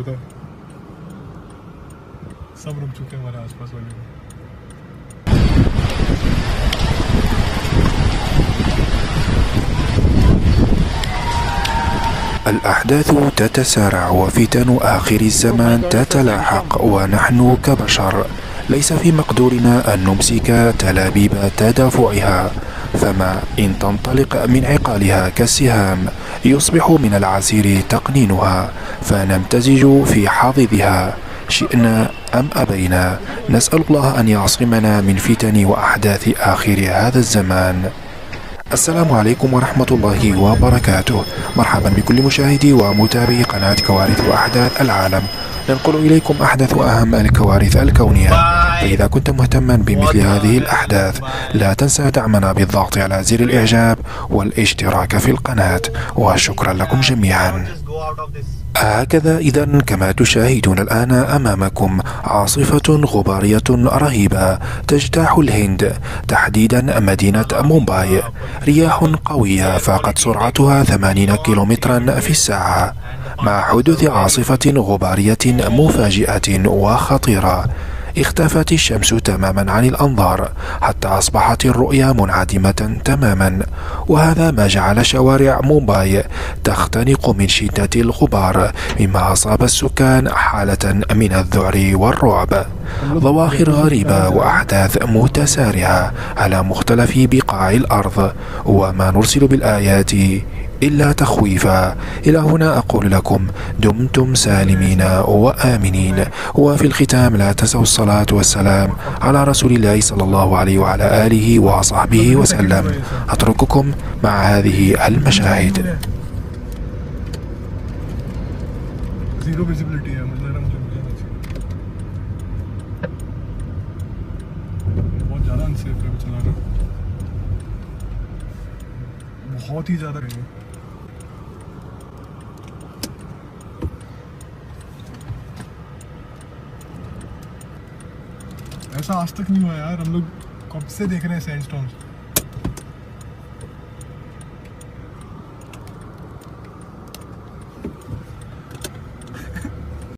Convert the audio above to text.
रहा था, सब रुक चुके हैं हमारे आसपास वाले में। الأحداث تتسارع وفتن آخر الزمان تتلاحق، ونحن كبشر ليس في مقدورنا أن نمسك تلابيب تدافعها، فما إن تنطلق من عقالها كالسهام يصبح من العسير تقنينها، فنمتزج في حضيضها شئنا أم أبينا. نسأل الله أن يعصمنا من فتن وأحداث آخر هذا الزمان. السلام عليكم ورحمة الله وبركاته. مرحبا بكل مشاهدي ومتابعي قناة كوارث وأحداث العالم. ننقل إليكم أحدث وأهم الكوارث الكونية، فإذا كنت مهتما بمثل هذه الأحداث لا تنسى دعمنا بالضغط على زر الإعجاب والاشتراك في القناة، وشكرا لكم جميعا. هكذا إذن كما تشاهدون الآن أمامكم عاصفة غبارية رهيبة تجتاح الهند، تحديدا مدينة مومباي. رياح قوية فاقت سرعتها 80 كيلومترا في الساعة، مع حدوث عاصفة غبارية مفاجئة وخطيرة. اختفت الشمس تماما عن الأنظار حتى أصبحت الرؤية منعدمة تماما، وهذا ما جعل شوارع مومباي تختنق من شدة الغبار، مما أصاب السكان حالة من الذعر والرعب. ظواهر غريبة وأحداث متسارعة على مختلف بقاع الأرض، وما نرسل بالآيات إلا تخويفا. إلى هنا أقول لكم دمتم سالمين وآمنين، وفي الختام لا تنسوا الصلاة والسلام على رسول الله صلى الله عليه وعلى آله وصحبه وسلم. أترككم مع هذه المشاهد. जीरो विजिबिलिटी है, मुझे लग रहा है मुझे बहुत ज़्यादा अनसेफ है चलाना, बहुत ही ज़्यादा। ऐसा आज तक नहीं हुआ यार, हम लोग कब से देख रहे हैं सैंडस्टॉर्म्स।